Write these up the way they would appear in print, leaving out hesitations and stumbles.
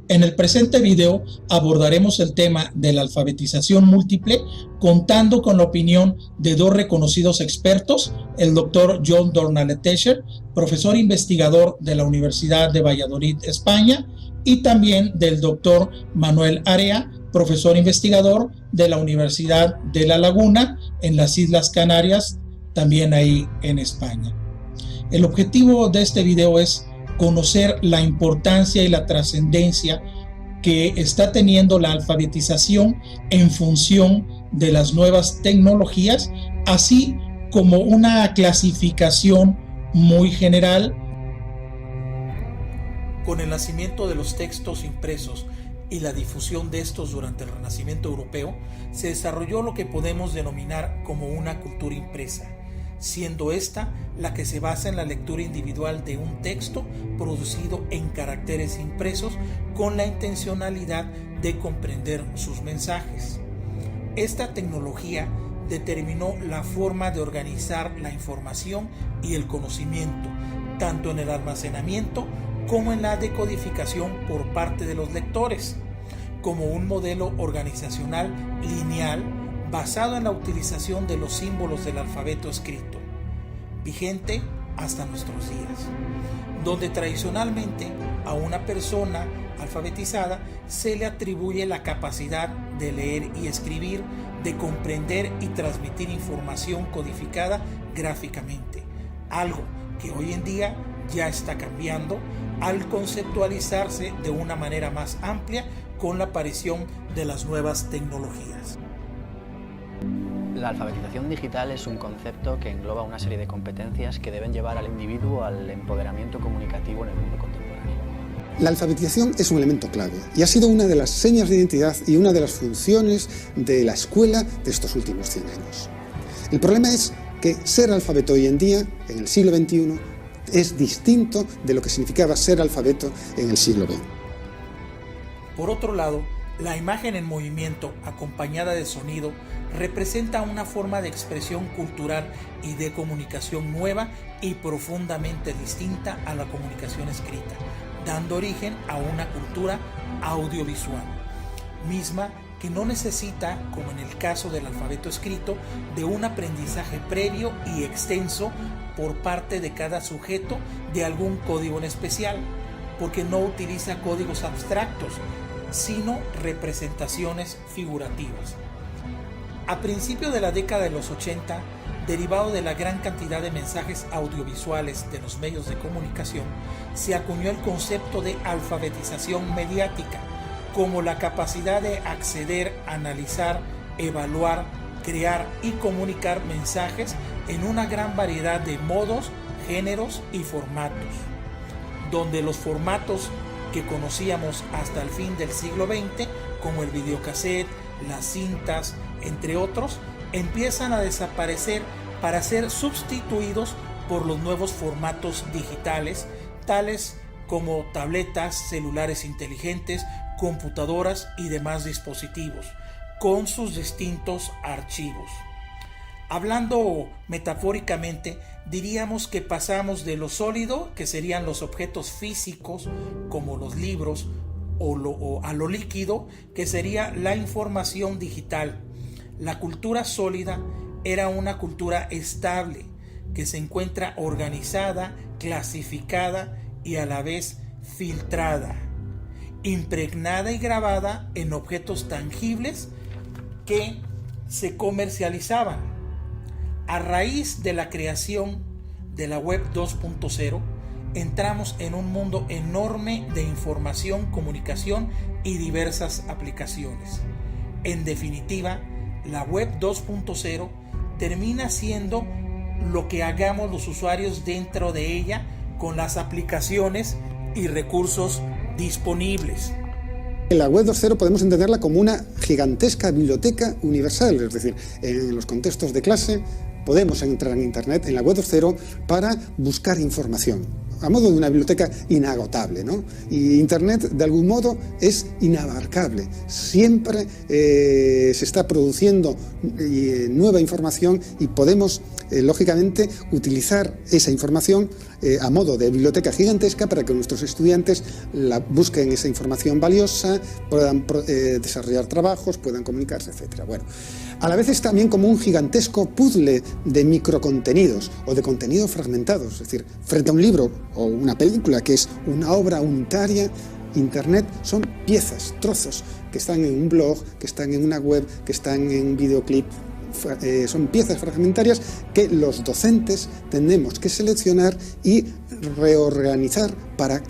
En el presente video abordaremos el tema de la alfabetización múltiple, contando con la opinión de dos reconocidos expertos, el doctor John Dornalet-Tescher, profesor investigador de la Universidad de Valladolid, España, y también del doctor Manuel Area, profesor investigador de la Universidad de La Laguna, en las Islas Canarias, también ahí en España. El objetivo de este video es conocer la importancia y la trascendencia que está teniendo la alfabetización en función de las nuevas tecnologías, así como una clasificación muy general. Con el nacimiento de los textos impresos y la difusión de estos durante el Renacimiento europeo, se desarrolló lo que podemos denominar como una cultura impresa, siendo esta la que se basa en la lectura individual de un texto producido en caracteres impresos con la intencionalidad de comprender sus mensajes. Esta tecnología determinó la forma de organizar la información y el conocimiento, tanto en el almacenamiento como en la decodificación por parte de los lectores, como un modelo organizacional lineal basado en la utilización de los símbolos del alfabeto escrito, vigente hasta nuestros días, donde tradicionalmente a una persona alfabetizada se le atribuye la capacidad de leer y escribir, de comprender y transmitir información codificada gráficamente, algo que hoy en día ya está cambiando al conceptualizarse de una manera más amplia con la aparición de las nuevas tecnologías. La alfabetización digital es un concepto que engloba una serie de competencias que deben llevar al individuo al empoderamiento comunicativo en el mundo contemporáneo. La alfabetización es un elemento clave y ha sido una de las señas de identidad y una de las funciones de la escuela de estos últimos 100 años. El problema es que ser alfabeto hoy en día, en el siglo XXI, es distinto de lo que significaba ser alfabeto en el siglo XX. Por otro lado, la imagen en movimiento acompañada de sonido representa una forma de expresión cultural y de comunicación nueva y profundamente distinta a la comunicación escrita, dando origen a una cultura audiovisual, misma que no necesita, como en el caso del alfabeto escrito, de un aprendizaje previo y extenso por parte de cada sujeto de algún código en especial, porque no utiliza códigos abstractos, sino representaciones figurativas. A principios de la década de los 80, derivado de la gran cantidad de mensajes audiovisuales de los medios de comunicación, se acuñó el concepto de alfabetización mediática, como la capacidad de acceder, analizar, evaluar, crear y comunicar mensajes en una gran variedad de modos, géneros y formatos, donde los formatos que conocíamos hasta el fin del siglo XX, como el videocassette, las cintas, entre otros, empiezan a desaparecer para ser sustituidos por los nuevos formatos digitales, tales como tabletas, celulares inteligentes, computadoras y demás dispositivos, con sus distintos archivos. Hablando metafóricamente, diríamos que pasamos de lo sólido, que serían los objetos físicos, como los libros, a lo líquido, que sería la información digital. La cultura sólida era una cultura estable, que se encuentra organizada, clasificada y a la vez filtrada, impregnada y grabada en objetos tangibles que se comercializaban. A raíz de la creación de la Web 2.0, entramos en un mundo enorme de información, comunicación y diversas aplicaciones. En definitiva, la Web 2.0 termina siendo lo que hagamos los usuarios dentro de ella con las aplicaciones y recursos disponibles. La Web 2.0 podemos entenderla como una gigantesca biblioteca universal, es decir, en los contextos de clase podemos entrar en Internet, en la Web 2.0, para buscar información. a modo de una biblioteca inagotable, ¿no? Y Internet, de algún modo, es inabarcable. Siempre se está produciendo nueva información y podemos, lógicamente, utilizar esa información a modo de biblioteca gigantesca para que nuestros estudiantes busquen esa información valiosa, puedan desarrollar trabajos, puedan comunicarse, etc. Bueno, a la vez es también como un gigantesco puzzle de microcontenidos o de contenidos fragmentados. Es decir, frente a un libro o una película que es una obra unitaria, Internet son piezas, trozos que están en un blog, que están en una web, que están en un videoclip. Son piezas fragmentarias que los docentes tenemos que seleccionar y reorganizar para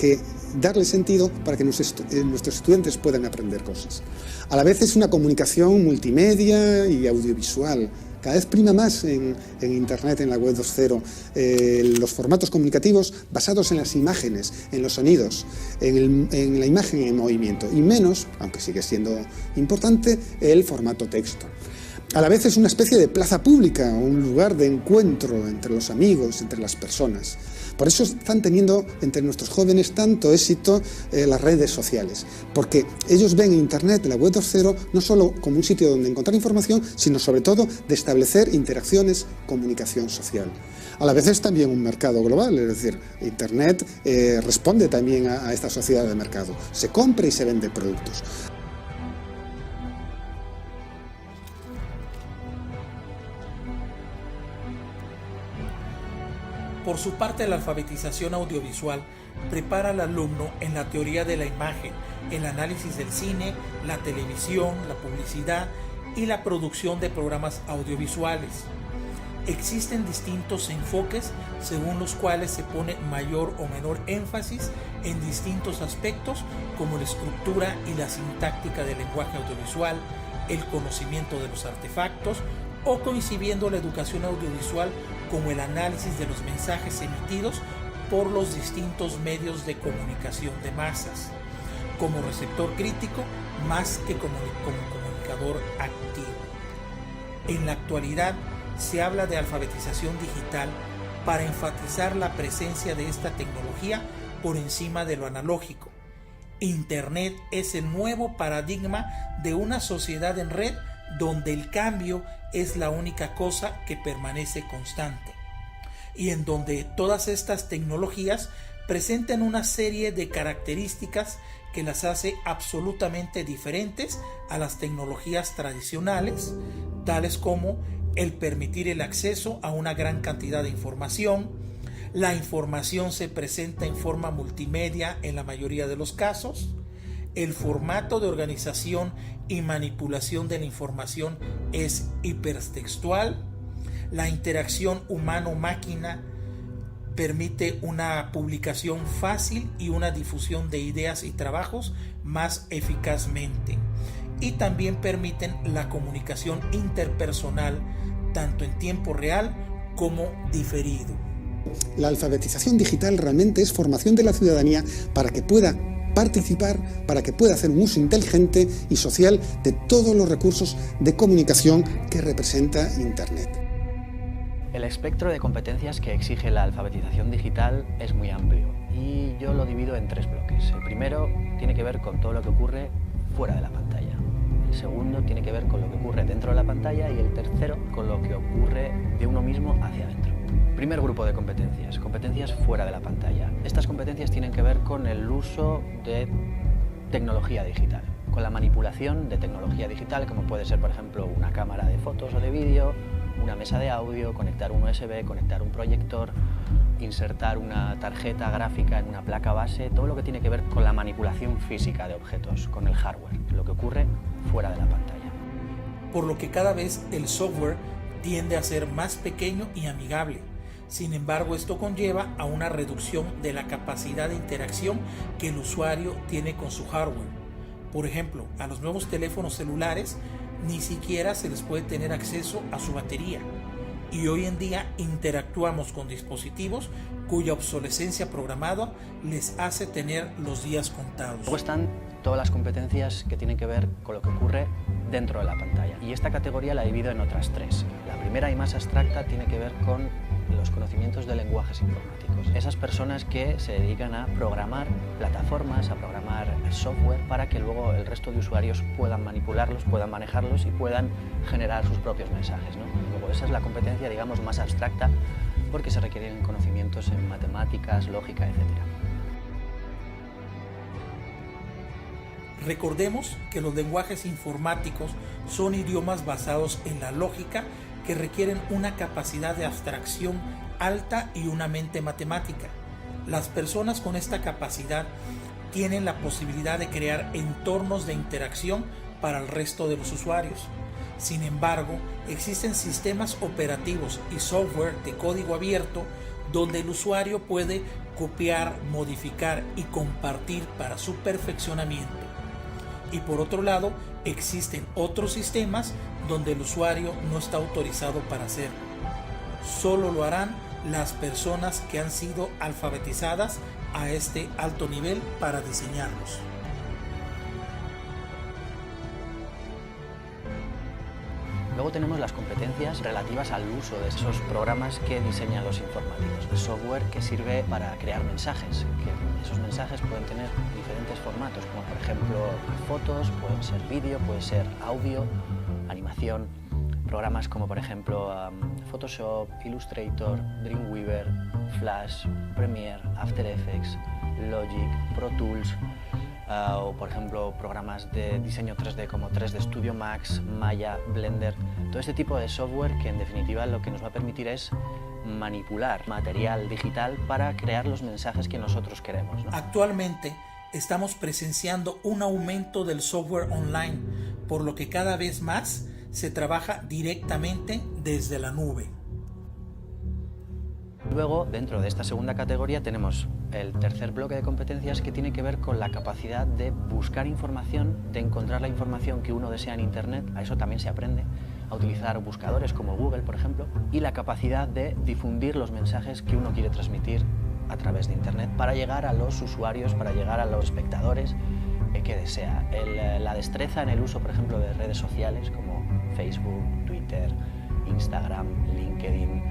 darle sentido para que nuestros estudiantes puedan aprender cosas. A la vez es una comunicación multimedia y audiovisual. Cada vez prima más en Internet, en la web 2.0, los formatos comunicativos basados en las imágenes, en los sonidos, en la imagen en movimiento, y menos, aunque sigue siendo importante, el formato texto. A la vez es una especie de plaza pública, un lugar de encuentro entre los amigos, entre las personas. Por eso están teniendo entre nuestros jóvenes tanto éxito las redes sociales, porque ellos ven Internet, la web 2.0, no solo como un sitio donde encontrar información, sino sobre todo de establecer interacciones, comunicación social. A la vez es también un mercado global, es decir, Internet responde también a esta sociedad de mercado. Se compra y se vende productos. Por su parte, la alfabetización audiovisual prepara al alumno en la teoría de la imagen, el análisis del cine, la televisión, la publicidad y la producción de programas audiovisuales. Existen distintos enfoques según los cuales se pone mayor o menor énfasis en distintos aspectos como la estructura y la sintáctica del lenguaje audiovisual, el conocimiento de los artefactos o coincidiendo la educación audiovisual como el análisis de los mensajes emitidos por los distintos medios de comunicación de masas, como receptor crítico más que como comunicador activo. En la actualidad se habla de alfabetización digital para enfatizar la presencia de esta tecnología por encima de lo analógico. Internet es el nuevo paradigma de una sociedad en red donde el cambio es la única cosa que permanece constante y en donde todas estas tecnologías presentan una serie de características que las hace absolutamente diferentes a las tecnologías tradicionales, tales como el permitir el acceso a una gran cantidad de información. La información se presenta en forma multimedia en la mayoría de los casos. El formato de organización y manipulación de la información es hipertextual. La interacción humano-máquina permite una publicación fácil y una difusión de ideas y trabajos más eficazmente. Y también permiten la comunicación interpersonal tanto en tiempo real como diferido. La alfabetización digital realmente es formación de la ciudadanía para que pueda participar, para que pueda hacer un uso inteligente y social de todos los recursos de comunicación que representa Internet. El espectro de competencias que exige la alfabetización digital es muy amplio y yo lo divido en 3 bloques. El primero tiene que ver con todo lo que ocurre fuera de la pantalla. El segundo tiene que ver con lo que ocurre dentro de la pantalla y el tercero con lo que ocurre de uno mismo hacia adentro. Primer grupo de competencias, competencias fuera de la pantalla. Estas competencias tienen que ver con el uso de tecnología digital, con la manipulación de tecnología digital, como puede ser, por ejemplo, una cámara de fotos o de vídeo, una mesa de audio, conectar un USB, conectar un proyector, insertar una tarjeta gráfica en una placa base, todo lo que tiene que ver con la manipulación física de objetos, con el hardware, lo que ocurre fuera de la pantalla. Por lo que cada vez el software tiende a ser más pequeño y amigable. Sin embargo, esto conlleva a una reducción de la capacidad de interacción que el usuario tiene con su hardware. Por ejemplo, a los nuevos teléfonos celulares ni siquiera se les puede tener acceso a su batería. Y hoy en día interactuamos con dispositivos cuya obsolescencia programada les hace tener los días contados. Luego están todas las competencias que tienen que ver con lo que ocurre dentro de la pantalla. Y esta categoría la divido en otras 3. La primera y más abstracta tiene que ver con los los conocimientos de lenguajes informáticos. Esas personas que se dedican a programar plataformas, a programar software para que luego el resto de usuarios puedan manipularlos, puedan manejarlos y puedan generar sus propios mensajes, ¿no? Luego esa es la competencia, digamos, más abstracta, porque se requieren conocimientos en matemáticas, lógica, etc. Recordemos que los lenguajes informáticos son idiomas basados en la lógica que requieren una capacidad de abstracción alta y una mente matemática. Las personas con esta capacidad tienen la posibilidad de crear entornos de interacción para el resto de los usuarios. Sin embargo, existen sistemas operativos y software de código abierto donde el usuario puede copiar, modificar y compartir para su perfeccionamiento. Y por otro lado, existen otros sistemas donde el usuario no está autorizado para hacerlo. Solo lo harán las personas que han sido alfabetizadas a este alto nivel para diseñarlos. Luego tenemos las competencias relativas al uso de esos programas que diseñan los informáticos. El software que sirve para crear mensajes, que esos mensajes pueden tener diferentes formatos, como por ejemplo fotos, pueden ser vídeo, puede ser audio, animación. Programas como por ejemplo Photoshop, Illustrator, Dreamweaver, Flash, Premiere, After Effects, Logic, Pro Tools, o por ejemplo programas de diseño 3D como 3D Studio Max, Maya, Blender, todo este tipo de software que en definitiva lo que nos va a permitir es manipular material digital para crear los mensajes que nosotros queremos, ¿no? Actualmente estamos presenciando un aumento del software online, por lo que cada vez más se trabaja directamente desde la nube. Luego, dentro de esta segunda categoría, tenemos el tercer bloque de competencias que tiene que ver con la capacidad de buscar información, de encontrar la información que uno desea en Internet. A eso también se aprende, a utilizar buscadores como Google, por ejemplo, y la capacidad de difundir los mensajes que uno quiere transmitir a través de Internet para llegar a los usuarios, para llegar a los espectadores que desea. La destreza en el uso, por ejemplo, de redes sociales como Facebook, Twitter, Instagram, LinkedIn,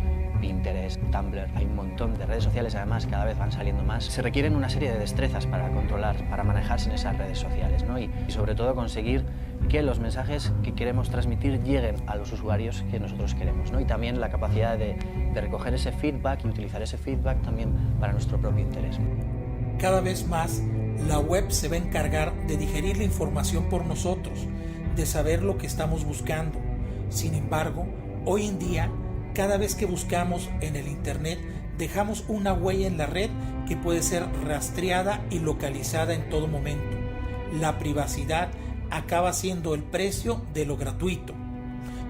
Pinterest, Tumblr, hay un montón de redes sociales, además cada vez van saliendo más. Se requieren una serie de destrezas para controlar, para manejarse en esas redes sociales, ¿no? Y sobre todo conseguir que los mensajes que queremos transmitir lleguen a los usuarios que nosotros queremos, ¿no? Y también la capacidad de recoger ese feedback y utilizar ese feedback también para nuestro propio interés. Cada vez más, la web se va a encargar de digerir la información por nosotros, de saber lo que estamos buscando. Sin embargo, hoy en día, cada vez que buscamos en el Internet, dejamos una huella en la red que puede ser rastreada y localizada en todo momento. La privacidad acaba siendo el precio de lo gratuito.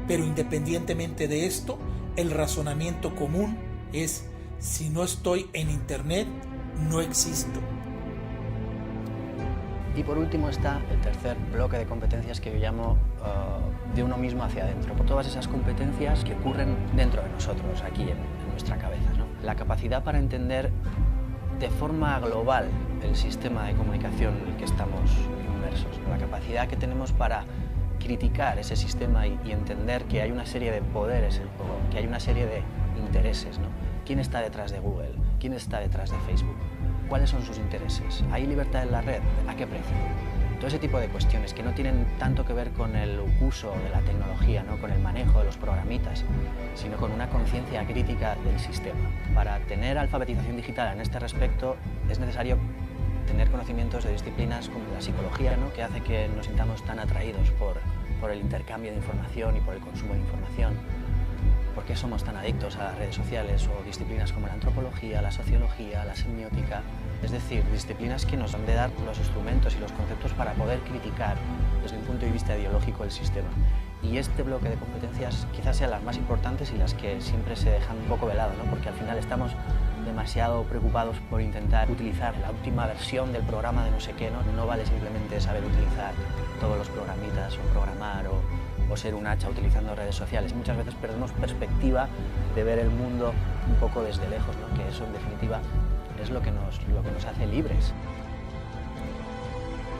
Pero independientemente de esto, el razonamiento común es: si no estoy en Internet, no existo. Y por último está el tercer bloque de competencias que yo llamo de uno mismo hacia adentro. Por todas esas competencias que ocurren dentro de nosotros, aquí en nuestra cabeza, ¿no? La capacidad para entender de forma global el sistema de comunicación en el que estamos inmersos, ¿no? La capacidad que tenemos para criticar ese sistema y entender que hay una serie de poderes en juego, que hay una serie de intereses, ¿no? ¿Quién está detrás de Google? ¿Quién está detrás de Facebook? ¿Cuáles son sus intereses? ¿Hay libertad en la red? ¿A qué precio? Todo ese tipo de cuestiones que no tienen tanto que ver con el uso de la tecnología, ¿no? Con el manejo de los programitas, sino con una conciencia crítica del sistema. Para tener alfabetización digital en este respecto es necesario tener conocimientos de disciplinas como la psicología, ¿no? Que hace que nos sintamos tan atraídos por el intercambio de información y por el consumo de información. ¿Por qué somos tan adictos a las redes sociales? O disciplinas como la antropología, la sociología, la semiótica. Es decir, disciplinas que nos han de dar los instrumentos y los conceptos para poder criticar desde un punto de vista ideológico el sistema. Y este bloque de competencias quizás sean las más importantes y las que siempre se dejan un poco de lado, ¿no? Porque al final estamos demasiado preocupados por intentar utilizar la última versión del programa de no sé qué, ¿no? No vale simplemente saber utilizar todos los programitas o programar o ser un hacha utilizando redes sociales. Muchas veces perdemos perspectiva de ver el mundo un poco desde lejos, ¿no? Que eso en definitiva es lo que nos hace libres.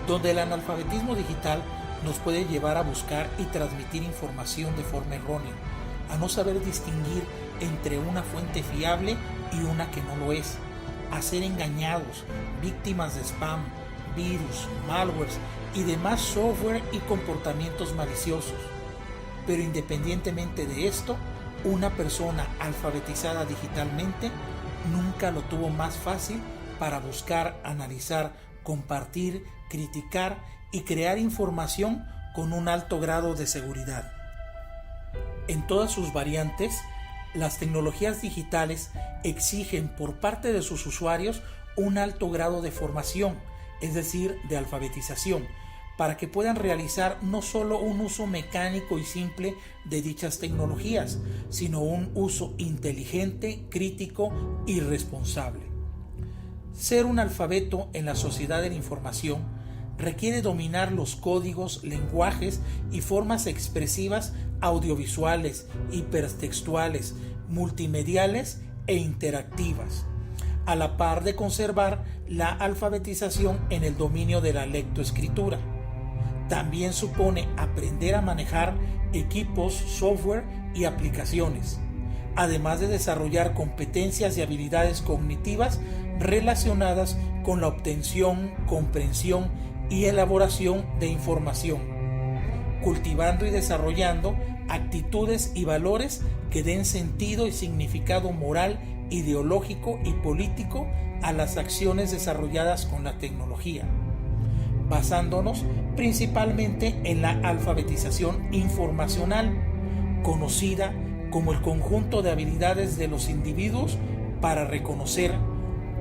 Donde el analfabetismo digital nos puede llevar a buscar y transmitir información de forma errónea, a no saber distinguir entre una fuente fiable y una que no lo es, a ser engañados, víctimas de spam, virus, malwares y demás software y comportamientos maliciosos. Pero independientemente de esto, una persona alfabetizada digitalmente nunca lo tuvo más fácil para buscar, analizar, compartir, criticar y crear información con un alto grado de seguridad. En todas sus variantes, las tecnologías digitales exigen por parte de sus usuarios un alto grado de formación, es decir, de alfabetización, para que puedan realizar no solo un uso mecánico y simple de dichas tecnologías, sino un uso inteligente, crítico y responsable. Ser un alfabeto en la sociedad de la información requiere dominar los códigos, lenguajes y formas expresivas audiovisuales, hipertextuales, multimediales e interactivas, a la par de conservar la alfabetización en el dominio de la lectoescritura. También supone aprender a manejar equipos, software y aplicaciones, además de desarrollar competencias y habilidades cognitivas relacionadas con la obtención, comprensión y elaboración de información, cultivando y desarrollando actitudes y valores que den sentido y significado moral, ideológico y político a las acciones desarrolladas con la tecnología, basándonos principalmente en la alfabetización informacional, conocida como el conjunto de habilidades de los individuos para reconocer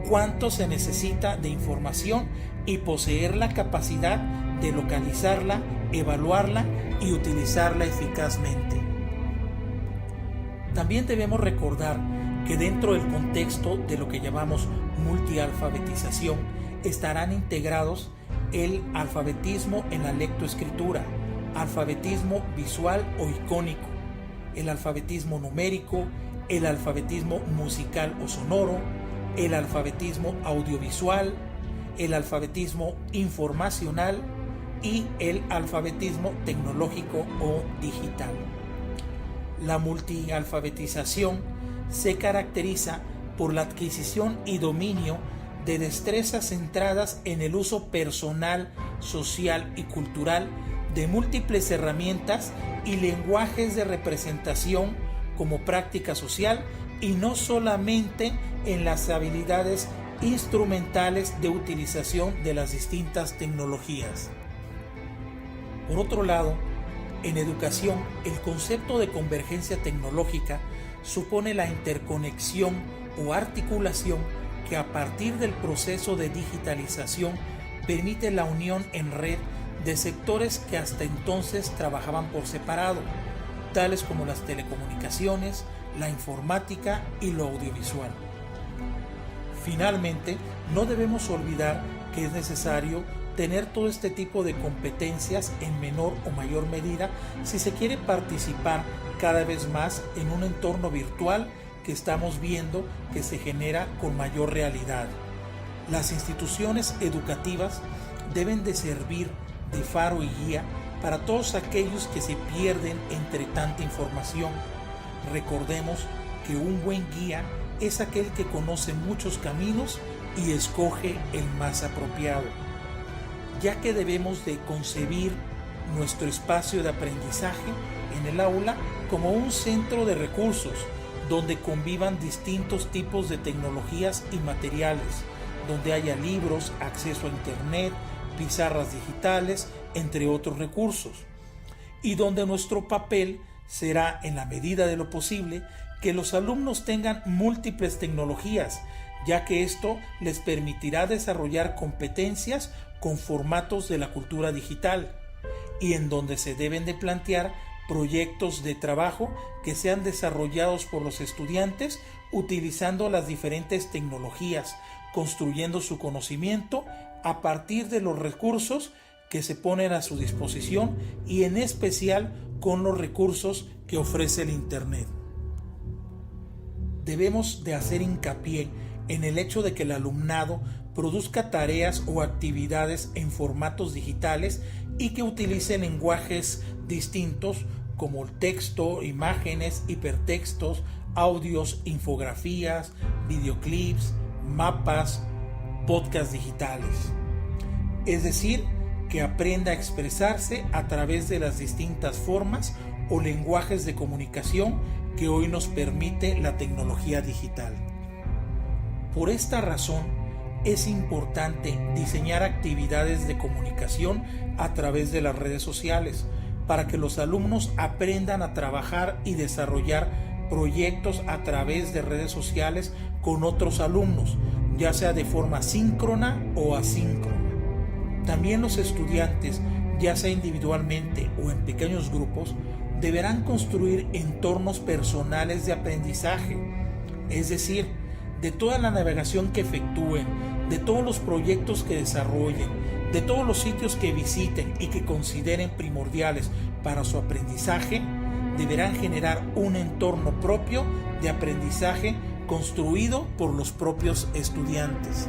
cuánto se necesita de información y poseer la capacidad de localizarla, evaluarla y utilizarla eficazmente. También debemos recordar que dentro del contexto de lo que llamamos multialfabetización estarán integrados el alfabetismo en la lectoescritura, alfabetismo visual o icónico, el alfabetismo numérico, el alfabetismo musical o sonoro, el alfabetismo audiovisual, el alfabetismo informacional y el alfabetismo tecnológico o digital. La multialfabetización se caracteriza por la adquisición y dominio de destrezas centradas en el uso personal, social y cultural de múltiples herramientas y lenguajes de representación como práctica social y no solamente en las habilidades instrumentales de utilización de las distintas tecnologías. Por otro lado, en educación, el concepto de convergencia tecnológica supone la interconexión o articulación que a partir del proceso de digitalización permite la unión en red de sectores que hasta entonces trabajaban por separado, tales como las telecomunicaciones, la informática y lo audiovisual. Finalmente, no debemos olvidar que es necesario tener todo este tipo de competencias en menor o mayor medida si se quiere participar cada vez más en un entorno virtual que estamos viendo que se genera con mayor realidad. Las instituciones educativas deben de servir de faro y guía para todos aquellos que se pierden entre tanta información. Recordemos que un buen guía es aquel que conoce muchos caminos y escoge el más apropiado, ya que debemos de concebir nuestro espacio de aprendizaje en el aula como un centro de recursos donde convivan distintos tipos de tecnologías y materiales, donde haya libros, acceso a internet, pizarras digitales, entre otros recursos, y donde nuestro papel será, en la medida de lo posible, que los alumnos tengan múltiples tecnologías, ya que esto les permitirá desarrollar competencias con formatos de la cultura digital, y en donde se deben de plantear proyectos de trabajo que sean desarrollados por los estudiantes utilizando las diferentes tecnologías, construyendo su conocimiento a partir de los recursos que se ponen a su disposición y en especial con los recursos que ofrece el Internet. Debemos de hacer hincapié en el hecho de que el alumnado produzca tareas o actividades en formatos digitales y que utilice lenguajes distintos como el texto, imágenes, hipertextos, audios, infografías, videoclips, mapas, podcasts digitales. Es decir, que aprenda a expresarse a través de las distintas formas o lenguajes de comunicación que hoy nos permite la tecnología digital. Por esta razón, es importante diseñar actividades de comunicación a través de las redes sociales para que los alumnos aprendan a trabajar y desarrollar proyectos a través de redes sociales con otros alumnos, ya sea de forma síncrona o asíncrona. También los estudiantes, ya sea individualmente o en pequeños grupos, deberán construir entornos personales de aprendizaje, es decir, de toda la navegación que efectúen, de todos los proyectos que desarrollen, de todos los sitios que visiten y que consideren primordiales para su aprendizaje, deberán generar un entorno propio de aprendizaje construido por los propios estudiantes.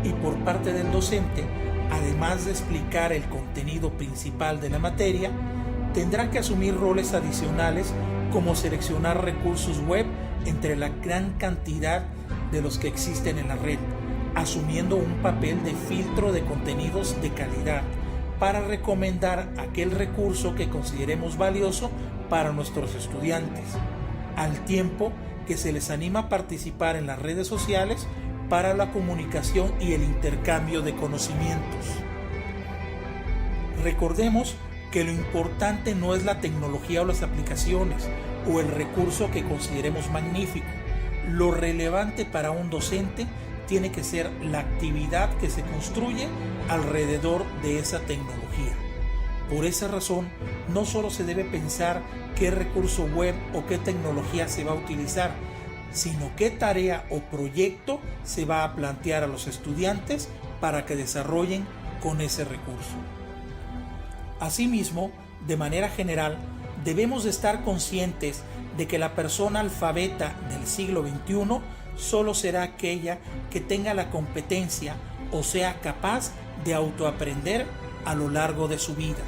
Y por parte del docente, además de explicar el contenido principal de la materia, tendrá que asumir roles adicionales como seleccionar recursos web entre la gran cantidad de los que existen en la red, asumiendo un papel de filtro de contenidos de calidad para recomendar aquel recurso que consideremos valioso para nuestros estudiantes, al tiempo que se les anima a participar en las redes sociales para la comunicación y el intercambio de conocimientos. Recordemos que lo importante no es la tecnología o las aplicaciones o el recurso que consideremos magnífico. Lo relevante para un docente tiene que ser la actividad que se construye alrededor de esa tecnología. Por esa razón, no solo se debe pensar qué recurso web o qué tecnología se va a utilizar, sino qué tarea o proyecto se va a plantear a los estudiantes para que desarrollen con ese recurso. Asimismo, de manera general, debemos de estar conscientes de que la persona alfabeta del siglo XXI solo será aquella que tenga la competencia o sea capaz de autoaprender a lo largo de su vida.